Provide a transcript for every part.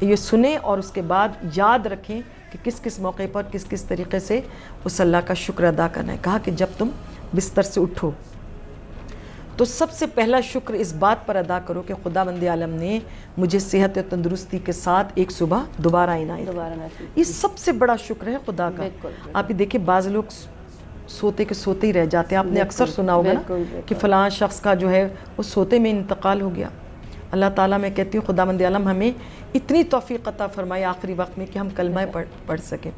یہ سنیں اور اس کے بعد یاد رکھیں کہ کس کس موقع پر کس کس طریقے سے اس اللہ کا شکر ادا کرنا ہے. کہا کہ جب تم بستر سے اٹھو تو سب سے پہلا شکر اس بات پر ادا کرو کہ خداوند عالم نے مجھے صحت و تندرستی کے ساتھ ایک صبح دوبارہ عنایت. یہ سب سے بڑا شکر ہے خدا کا. آپ یہ دیکھیں بعض لوگ سوتے کے سوتے ہی رہ جاتے ہیں. آپ نے اکثر سنا ہوگا نا کہ فلاں شخص کا جو ہے وہ سوتے میں انتقال ہو گیا. اللہ تعالیٰ میں کہتی ہوں خداوند عالم ہمیں اتنی توفیق عطا فرمائے آخری وقت میں کہ ہم کلمہ پڑھ سکیں,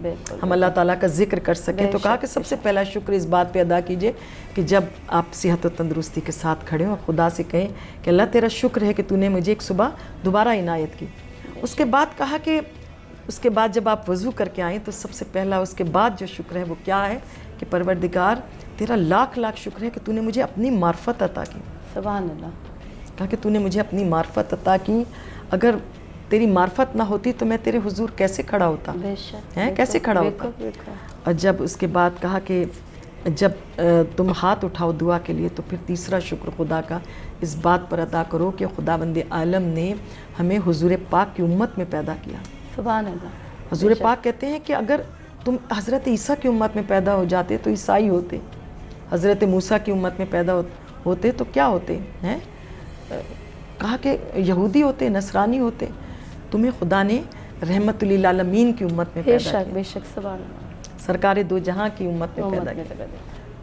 ہم اللہ تعالیٰ کا ذکر کر سکیں. تو کہا کہ سب سے پہلا شکر اس بات پہ ادا کیجئے کہ جب آپ صحت و تندرستی کے ساتھ کھڑے ہوں اور خدا سے کہیں کہ اللہ تیرا شکر ہے کہ تو نے مجھے ایک صبح دوبارہ عنایت کی. اس کے بعد کہا کہ اس کے بعد جب آپ وضو کر کے آئیں تو سب سے پہلا اس کے بعد جو شکر ہے وہ کیا ہے کہ پروردگار تیرا لاکھ لاکھ شکر ہے کہ تو نے مجھے اپنی معرفت عطا کی. سبحان اللہ. کہا کہ تو نے مجھے اپنی معرفت عطا کی. اگر تیری معرفت نہ ہوتی تو میں تیرے حضور کیسے کھڑا ہوتا, کیسے کھڑا ہوتا. اور جب اس کے بعد کہا کہ جب تم ہاتھ اٹھاؤ دعا کے لیے تو پھر تیسرا شکر خدا کا اس بات پر ادا کرو کہ خداوند عالم نے ہمیں حضور پاک کی امت میں پیدا کیا. سبحان اللہ. حضور پاک کہتے ہیں کہ اگر تم حضرت عیسیٰ کی امت میں پیدا ہو جاتے تو عیسائی ہوتے, حضرت موسیٰ کی امت میں پیدا ہوتے تو کیا ہوتے ہیں. کہا کہ یہودی ہوتے, نصرانی ہوتے. تمہیں خدا نے رحمت للعالمین کی امت میں پیدا کیا, بے شک سبحان اللہ, سرکار دو جہاں کی امت میں پیدا کیا.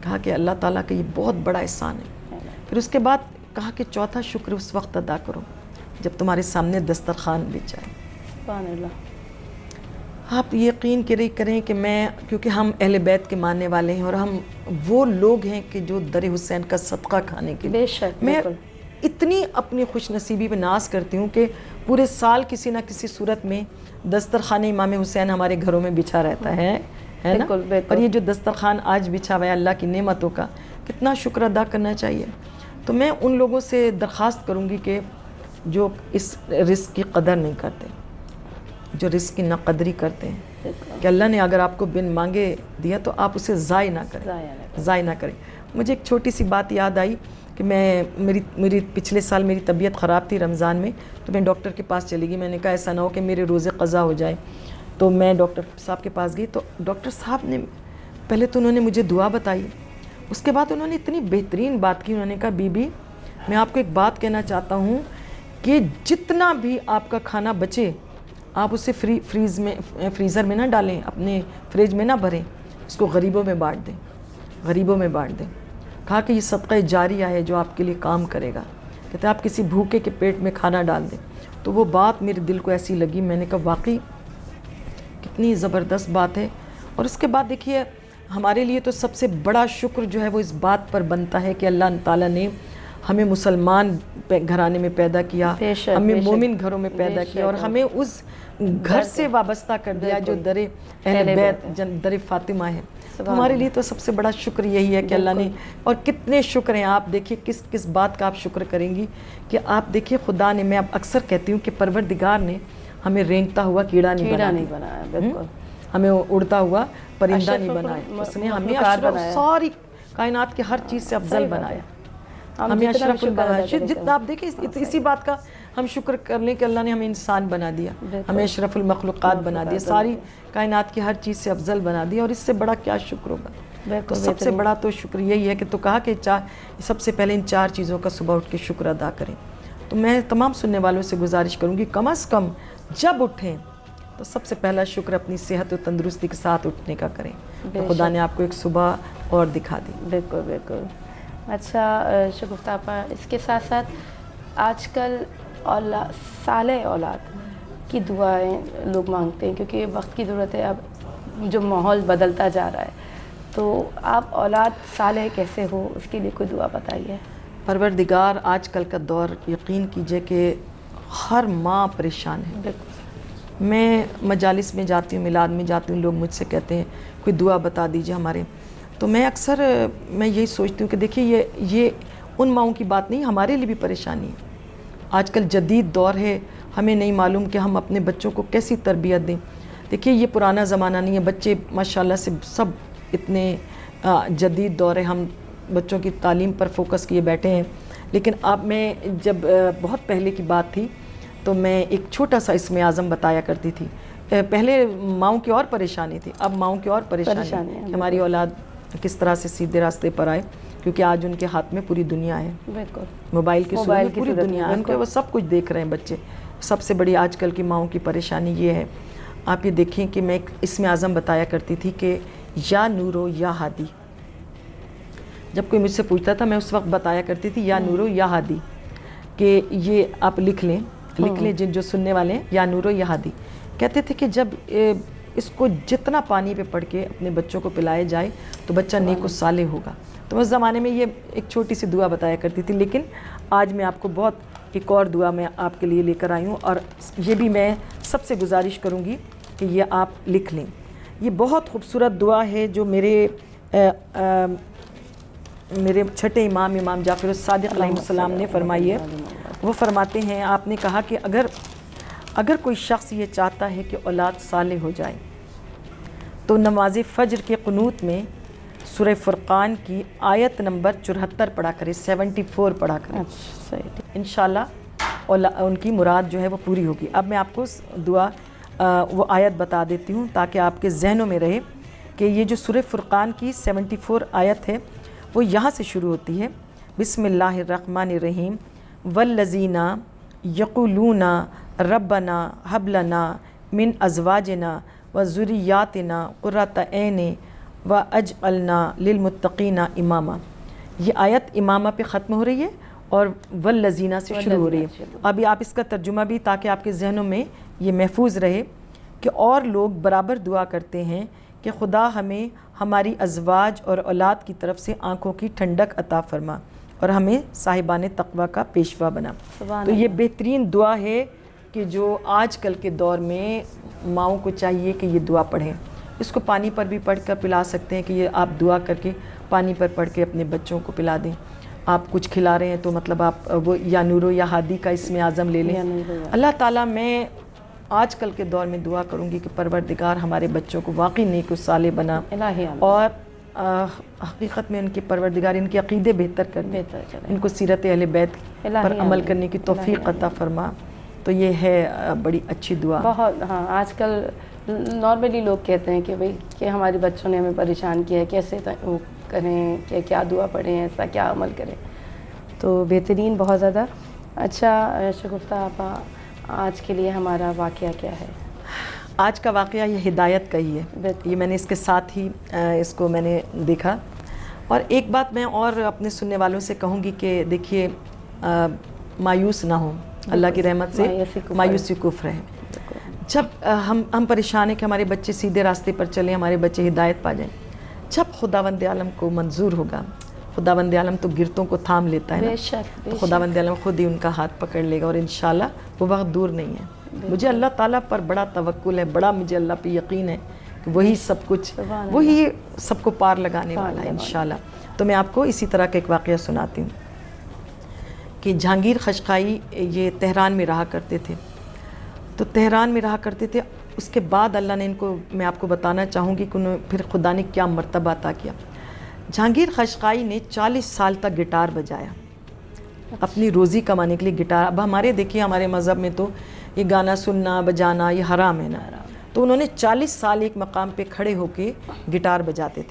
کہا کہ اللہ تعالیٰ کا یہ بہت بڑا احسان ہے. پھر اس کے بعد کہا کہ چوتھا شکر اس وقت ادا کرو جب تمہارے سامنے دسترخوان بچ جائے. سبحان اللہ. آپ یقین کریں کہ میں, کیونکہ ہم اہل بیت کے ماننے والے ہیں اور ہم وہ لوگ ہیں کہ جو در حسین کا صدقہ کھانے کے لیے, بے شک میں اتنی اپنی خوش نصیبی پہ ناز کرتی ہوں کہ پورے سال کسی نہ کسی صورت میں دسترخوان امام حسین ہمارے گھروں میں بچھا رہتا ہے نا. اور یہ جو دسترخوان آج بچھا ہوا ہے اللہ کی نعمتوں کا, کتنا شکر ادا کرنا چاہیے. تو میں ان لوگوں سے درخواست کروں گی کہ جو اس رزق کی قدر نہیں کرتے, جو رزق کی ناقدری کرتے ہیں, کہ اللہ نے اگر آپ کو بن مانگے دیا تو آپ اسے ضائع نہ کریں. مجھے ایک چھوٹی سی بات یاد آئی کہ میری پچھلے سال میری طبیعت خراب تھی رمضان میں, تو میں ڈاکٹر کے پاس چلی گئی. میں نے کہا ایسا نہ ہو کہ میرے روزے قضا ہو جائے. تو میں ڈاکٹر صاحب کے پاس گئی تو ڈاکٹر صاحب نے پہلے تو انہوں نے مجھے دعا بتائی, اس کے بعد انہوں نے اتنی بہترین بات کی. انہوں نے کہا بی بی میں آپ کو ایک بات کہنا چاہتا ہوں کہ جتنا بھی آپ کا کھانا بچے آپ اسے فریزر میں نہ ڈالیں, اپنے فریج میں نہ بھریں, اس کو غریبوں میں بانٹ دیں. کہا کہ یہ صدقہ جاریہ ہے جو آپ کے لیے کام کرے گا. کہتے ہیں آپ کسی بھوکے کے پیٹ میں کھانا ڈال دیں. تو وہ بات میرے دل کو ایسی لگی, میں نے کہا واقعی کتنی زبردست بات ہے. اور اس کے بعد دیکھیے ہمارے لیے تو سب سے بڑا شکر جو ہے وہ اس بات پر بنتا ہے کہ اللہ تعالیٰ نے ہمیں مسلمان گھرانے میں پیدا کیا, ہمیں مومن گھروں میں پیدا کیا, اور ہمیں اس گھر سے وابستہ کر دیا جو در اہل بیت در فاطمہ ہے. ہمارے لیے تو سب سے بڑا شکر یہی ہے کہ اللہ نے, اور کتنے شکر ہیں. آپ دیکھیے کس بات کا آپ شکر کریں گی کہ آپ دیکھیے خدا نے, میں اب اکثر کہتی ہوں کہ پروردگار نے ہمیں رینگتا ہوا کیڑا نہیں بنایا, بالکل ہمیں اڑتا ہوا پرندہ نہیں بنایا. اس نے ہمیں ساری کائنات کے ہر چیز سے افضل بنایا, ہمیں اشرف المخلوقات. جتنا آپ دیکھیں اسی بات کا ہم شکر کر لیں کہ اللہ نے ہمیں انسان بنا دیا, ہمیں اشرف المخلوقات بنا دیا, ساری کائنات کی ہر چیز سے افضل بنا دیا. اور اس سے بڑا کیا شکر ہوگا. تو سب سے بڑا تو شکر یہی ہے کہ تو کہا کہ سب سے پہلے ان 4 چیزوں کا صبح اٹھ کے شکر ادا کریں. تو میں تمام سننے والوں سے گزارش کروں گی کم از کم جب اٹھیں تو سب سے پہلا شکر اپنی صحت و تندرستی کے ساتھ اٹھنے کا کریں. تو خدا نے آپ کو ایک صبح اور دکھا دی. بالکل. اچھا شگفتہ آپا, اس کے ساتھ ساتھ آج کل صالح اولاد کی دعائیں لوگ مانگتے ہیں کیونکہ وقت کی ضرورت ہے. اب جو ماحول بدلتا جا رہا ہے تو آپ اولاد صالح کیسے ہو اس کے لیے کوئی دعا بتائیے. پروردگار آج کل کا دور یقین کیجئے کہ ہر ماں پریشان ہے. بالکل. میں مجالس میں جاتی ہوں, میلاد میں جاتی ہوں, لوگ مجھ سے کہتے ہیں کوئی دعا بتا دیجئے ہمارے. تو میں اکثر یہی سوچتی ہوں کہ دیکھیے یہ ان ماؤں کی بات نہیں, ہمارے لیے بھی پریشانی ہے. آج کل جدید دور ہے, ہمیں نہیں معلوم کہ ہم اپنے بچوں کو کیسی تربیت دیں. دیکھیے یہ پرانا زمانہ نہیں ہے, بچے ماشاءاللہ سے سب اتنے جدید دور ہے, ہم بچوں کی تعلیم پر فوکس کیے بیٹھے ہیں. لیکن اب میں جب بہت پہلے کی بات تھی, تو میں ایک چھوٹا سا اسم اعظم بتایا کرتی تھی. پہلے ماؤں کی اور پریشانی تھی, اب ماؤں کی اور پریشانی ہے. ہماری اولاد کس طرح سے سیدھے راستے پر آئے, کیونکہ آج ان کے ہاتھ میں پوری دنیا ہے. بالکل موبائل کی صورت میں پوری دنیا ہے, ان کے وہ سب کچھ دیکھ رہے ہیں بچے. سب سے بڑی آج کل کی ماؤں کی پریشانی یہ ہے. آپ یہ دیکھیں کہ میں ایک اسم اعظم بتایا کرتی تھی کہ یا نورو یا ہادی. جب کوئی مجھ سے پوچھتا تھا میں اس وقت بتایا کرتی تھی یا نورو یا ہادی, کہ یہ آپ لکھ لیں جن جو سننے والے ہیں, یا نورو یا ہادی. کہتے تھے کہ جب اس کو جتنا پانی پہ پڑھ کے اپنے بچوں کو پلائے جائے تو بچہ نیک و صالح ہوگا. تو اس زمانے میں یہ ایک چھوٹی سی دعا بتایا کرتی تھی, لیکن آج میں آپ کو بہت ایک اور دعا میں آپ کے لیے لے کر آئی ہوں, اور یہ بھی میں سب سے گزارش کروں گی کہ یہ آپ لکھ لیں. یہ بہت خوبصورت دعا ہے جو میرے چھٹے امام جعفر الصادق علیہ السلام نے فرمائی ہے. وہ فرماتے ہیں, آپ نے کہا کہ اگر کوئی شخص یہ چاہتا ہے کہ اولاد صالح ہو جائے تو نماز فجر کے قنوت میں سورہ فرقان کی آیت نمبر 74 پڑھا کرے, 74 پڑھا کرے. انشاءاللہ ان کی مراد جو ہے وہ پوری ہوگی. اب میں آپ کو دعا وہ آیت بتا دیتی ہوں تاکہ آپ کے ذہنوں میں رہے کہ یہ جو سورہ فرقان کی 74 آیت ہے وہ یہاں سے شروع ہوتی ہے. بسم اللہ الرحمن الرحیم. والذین یقولون ربنا ہب لنا من ازواجنا وذریاتنا قرۃ اعین واجعلنا للمتقین اماما. یہ آیت امامہ پہ ختم ہو رہی ہے اور والذین سے شروع ہو رہی ہے. ابھی آپ اس کا ترجمہ بھی تاکہ آپ کے ذہنوں میں یہ محفوظ رہے کہ اور لوگ برابر دعا کرتے ہیں کہ خدا ہمیں ہماری ازواج اور اولاد کی طرف سے آنکھوں کی ٹھنڈک عطا فرما اور ہمیں صاحبان تقوی کا پیشوا بنا. تو یہ بہترین دعا ہے کہ جو آج کل کے دور میں ماؤں کو چاہیے کہ یہ دعا پڑھیں. اس کو پانی پر بھی پڑھ کر پلا سکتے ہیں کہ یہ آپ دعا کر کے پانی پر پڑھ کے اپنے بچوں کو پلا دیں. آپ کچھ کھلا رہے ہیں تو مطلب آپ وہ یا نورو یا ہادی کا اسم اعظم لے لیں. اللہ تعالیٰ, میں آج کل کے دور میں دعا کروں گی کہ پروردگار ہمارے بچوں کو واقعی نیک و صالح بنا, اور حقیقت میں ان کے پروردگار ان کے عقیدے بہتر کر دے, ان کو سیرت اہل بیت پر عمل کرنے کی توفیق عطا فرما. تو یہ ہے بڑی اچھی دعا. بہت. ہاں, آج کل نارملی لوگ کہتے ہیں کہ بھئی کہ ہمارے بچوں نے ہمیں پریشان کیا ہے, کیسے وہ کریں, کہ کیا دعا پڑھیں, ایسا کیا عمل کریں. تو بہترین, بہت زیادہ اچھا. شگفتہ آپا, آج کے لیے ہمارا واقعہ کیا ہے؟ آج کا واقعہ یہ ہدایت کا ہی ہے. یہ میں نے اس کے ساتھ ہی اس کو میں نے دیکھا. اور ایک بات میں اور اپنے سننے والوں سے کہوں گی کہ دیکھیے, مایوس نہ ہوں, اللہ کی رحمت سے مایوسی کفر ہے. جب ہم پریشان ہیں کہ ہمارے بچے سیدھے راستے پر چلیں, ہمارے بچے ہدایت پا جائیں, جب خداوند عالم کو منظور ہوگا, خداوند عالم تو گرتوں کو تھام لیتا ہے نا, تو خداوند عالم خود ہی ان کا ہاتھ پکڑ لے گا, اور انشاءاللہ وہ وقت دور نہیں ہے. مجھے اللہ تعالیٰ پر بڑا توکل ہے, بڑا مجھے اللہ پہ یقین ہے کہ وہی سب کو پار لگانے والا ہے انشاءاللہ. تو میں آپ کو اسی طرح کا ایک واقعہ سناتی ہوں کہ جہانگیر قشقائی یہ تہران میں رہا کرتے تھے. تو تہران میں رہا کرتے تھے, اس کے بعد اللہ نے ان کو, میں آپ کو بتانا چاہوں گی کہ انہوں پھر خدا نے کیا مرتبہ عطا کیا. جہانگیر قشقائی نے 40 سال تک گٹار بجایا اپنی روزی کمانے کے لیے. گٹار, اب ہمارے دیکھیے ہمارے مذہب میں تو یہ گانا سننا بجانا یہ حرام ہے نا, تو انہوں نے 40 سال ایک مقام پہ کھڑے ہو کے گٹار بجاتے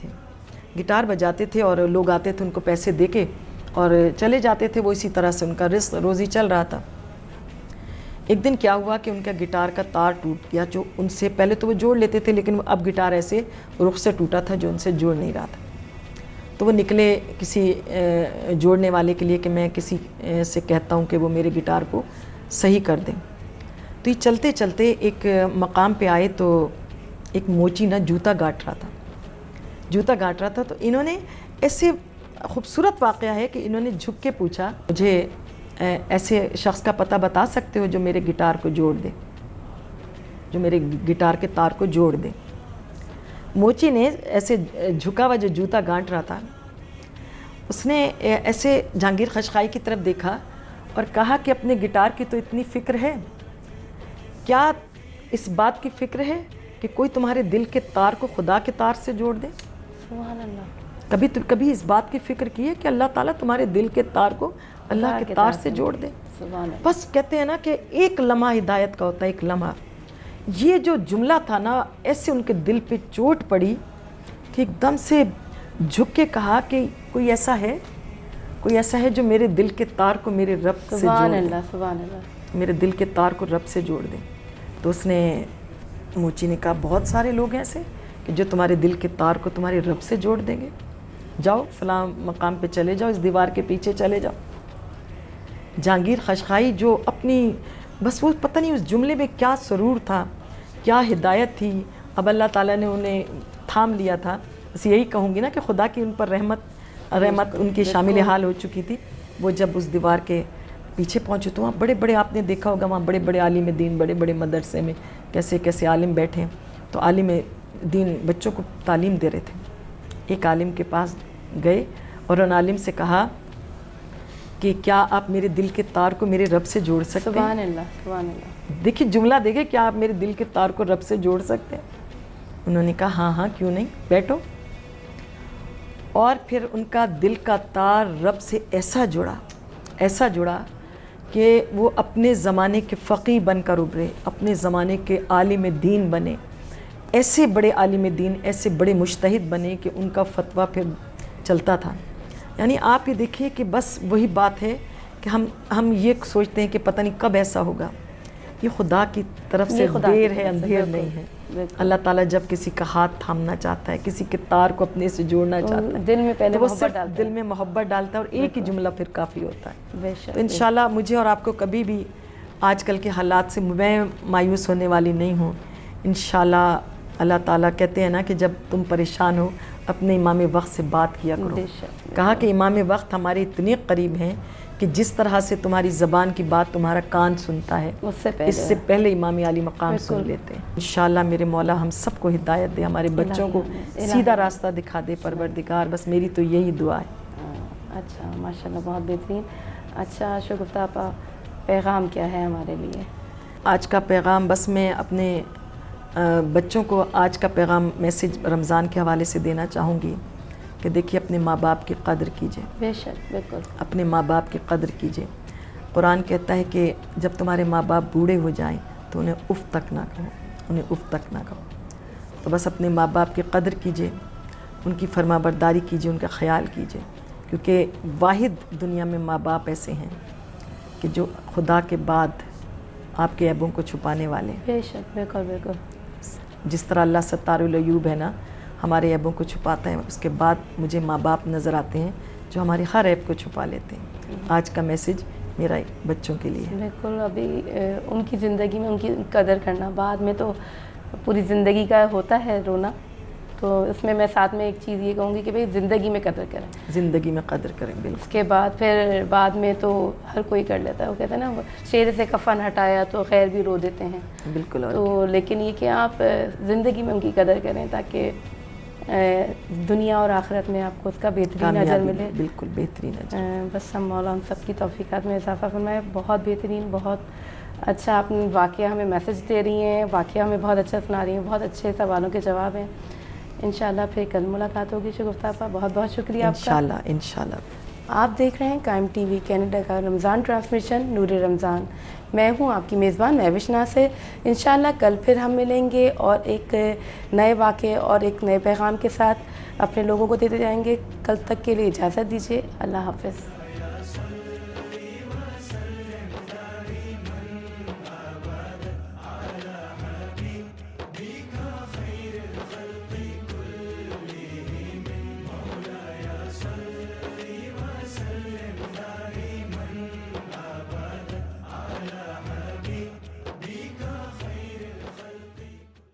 تھے, اور لوگ آتے تھے ان کو پیسے دے کے اور چلے جاتے تھے. وہ اسی طرح سے ان کا رزق روزی چل رہا تھا. ایک دن کیا ہوا کہ ان کا گٹار کا تار ٹوٹ گیا, جو ان سے پہلے تو وہ جوڑ لیتے تھے, لیکن اب گٹار ایسے رخ سے ٹوٹا تھا جو ان سے جوڑ نہیں رہا تھا. تو وہ نکلے کسی جوڑنے والے کے لیے کہ میں کسی سے کہتا ہوں کہ وہ میرے گٹار کو صحیح کر دیں. تو یہ چلتے چلتے ایک مقام پہ آئے تو ایک موچی نا جوتا گاٹ رہا تھا. تو انہوں نے ایسے خوبصورت واقعہ ہے کہ انہوں نے جھک کے پوچھا, مجھے ایسے شخص کا پتہ بتا سکتے ہو جو میرے گٹار کو جوڑ دے, جو میرے گٹار کے تار کو جوڑ دے. موچی نے ایسے جھکا ہوا جو جوتا گانٹ رہا تھا, اس نے ایسے جہانگیر قشقائی کی طرف دیکھا اور کہا کہ اپنے گٹار کی تو اتنی فکر ہے, کیا اس بات کی فکر ہے کہ کوئی تمہارے دل کے تار کو خدا کے تار سے جوڑ دے؟ سبحان اللہ. کبھی اس بات کی فکر کی ہے کہ اللہ تعالیٰ تمہارے دل کے تار کو اللہ کے تار سے جوڑ دے. سبحان اللہ. بس کہتے ہیں نا کہ ایک لمحہ ہدایت کا ہوتا ہے, ایک لمحہ. یہ جو جملہ تھا نا, ایسے ان کے دل پہ چوٹ پڑی کہ ایک دم سے جھک کے کہا کہ کوئی ایسا ہے جو میرے دل کے تار کو میرے رب سے جوڑ سبحان دے, اللہ, سبحان اللہ. میرے دل کے تار کو رب سے جوڑ دے. تو اس نے موچی نے کہا بہت سارے لوگ ہیں ایسے کہ جو تمہارے دل کے تار کو تمہارے رب سے جوڑ دیں گے. جاؤ فلاں مقام پہ چلے جاؤ, اس دیوار کے پیچھے چلے جاؤ. جہانگیر قشقائی جو اپنی بس وہ پتہ نہیں اس جملے میں کیا سرور تھا, کیا ہدایت تھی. اب اللہ تعالیٰ نے انہیں تھام لیا تھا. بس یہی کہوں گی نا کہ خدا کی ان پر رحمت ان کی شامل حال ہو چکی تھی. وہ جب اس دیوار کے پیچھے پہنچے تو وہاں بڑے بڑے, آپ نے دیکھا ہوگا وہاں بڑے بڑے عالم دین, بڑے بڑے مدرسے میں کیسے کیسے عالم بیٹھے ہیں. تو عالم دین بچوں کو تعلیم دے رہے تھے. ایک عالم کے پاس گئے اور ان عالم سے کہا کہ کیا آپ میرے دل کے تار کو میرے رب سے جوڑ سکتے ہیں؟ سبحان اللہ, سبحان اللہ. دیکھیے جملہ دیکھیں, کیا آپ میرے دل کے تار کو رب سے جوڑ سکتے ہیں؟ انہوں نے کہا ہاں کیوں نہیں, بیٹھو. اور پھر ان کا دل کا تار رب سے ایسا جڑا کہ وہ اپنے زمانے کے فقیہ بن کر ابھرے, اپنے زمانے کے عالم دین بنے, ایسے بڑے عالم دین, ایسے بڑے مجتہد بنے کہ ان کا فتویٰ پھر چلتا تھا. یعنی آپ یہ دیکھیے کہ بس وہی بات ہے کہ ہم یہ سوچتے ہیں کہ پتہ نہیں کب ایسا ہوگا. یہ خدا کی طرف سے دیر ہے, اندھیر نہیں ہے. اللہ تعالیٰ جب کسی کا ہاتھ تھامنا چاہتا ہے, کسی کے تار کو اپنے سے جوڑنا چاہتا ہے, دل میں پہلے تو وہ محبت صرف ڈالتا ہے. دل میں محبت ڈالتا ہے, اور ایک ہی جملہ پھر کافی ہوتا ہے. بے شک. تو انشاءاللہ مجھے اور آپ کو کبھی بھی آج کل کے حالات سے میں مایوس ہونے والی نہیں ہوں. انشاءاللہ اللہ تعالیٰ کہتے ہیں نا کہ جب تم پریشان ہو اپنے امام وقت سے بات کیا کرو. کہا کہ امام وقت ہمارے اتنے قریب ہیں کہ جس طرح سے تمہاری زبان کی بات تمہارا کان سنتا ہے, اس سے پہلے امام علی مقام سن لیتے ہیں. انشاءاللہ میرے مولا ہم سب کو ہدایت دے, ہمارے بچوں کو سیدھا راستہ دکھا دے پروردگار. بس میری تو یہی دعا ہے. اچھا, ماشاءاللہ, بہت بہترین. اچھا شگفتہ آپا, پیغام کیا ہے ہمارے لیے؟ آج کا پیغام بس میں اپنے بچوں کو آج کا پیغام میسیج رمضان کے حوالے سے دینا چاہوں گی کہ دیکھیے اپنے ماں باپ کی قدر کیجیے. بے شک, بالکل. اپنے ماں باپ کی قدر کیجیے. قرآن کہتا ہے کہ جب تمہارے ماں باپ بوڑھے ہو جائیں تو انہیں اف تک نہ کہو. تو بس اپنے ماں باپ کی قدر کیجیے, ان کی فرما برداری کیجیے, ان کا خیال کیجیے, کیونکہ واحد دنیا میں ماں باپ ایسے ہیں کہ جو خدا کے بعد آپ کے عیبوں کو چھپانے والے. بے شک, بالکل بالکل. جس طرح اللہ ستار العیوب ہے نا, ہمارے عیبوں کو چھپاتا ہے, اس کے بعد مجھے ماں باپ نظر آتے ہیں جو ہمارے ہر عیب کو چھپا لیتے ہیں. آج کا میسیج میرا بچوں کے لیے ہے. بالکل. ابھی ان کی زندگی میں ان کی قدر کرنا, بعد میں تو پوری زندگی کا ہوتا ہے رونا. تو اس میں ساتھ میں ایک چیز یہ کہوں گی کہ بھئی زندگی میں قدر کریں, زندگی میں قدر کریں. بالکل. اس کے بعد پھر بعد میں تو ہر کوئی کر لیتا ہے. وہ کہتے ہیں نا, چہرے سے کفن ہٹایا تو خیر بھی رو دیتے ہیں. بالکل. تو لیکن یہ کہ آپ زندگی میں ان کی قدر کریں تاکہ دنیا اور آخرت میں آپ کو اس کا بہترین اجر ملے. بالکل بہترین اجر. بس ہم مولا ہم سب کی توفیقات میں اضافہ فرمائے. بہت بہترین, بہت اچھا آپ واقعہ ہمیں میسج دے رہی ہیں, واقعہ ہمیں بہت اچھا سنا رہی ہیں, بہت اچھے سوالوں کے جواب ہیں. انشاءاللہ پھر کل ملاقات ہوگی. شگفتہ آپا, بہت بہت شکریہ آپ کا. انشاءاللہ. آپ دیکھ رہے ہیں قائم ٹی وی کینیڈا کا رمضان ٹرانسمیشن نور رمضان. میں ہوں آپ کی میزبان مہوش ناصر. انشاءاللہ کل پھر ہم ملیں گے اور ایک نئے واقعے اور ایک نئے پیغام کے ساتھ اپنے لوگوں کو دیتے جائیں گے. کل تک کے لیے اجازت دیجیے. اللہ حافظ.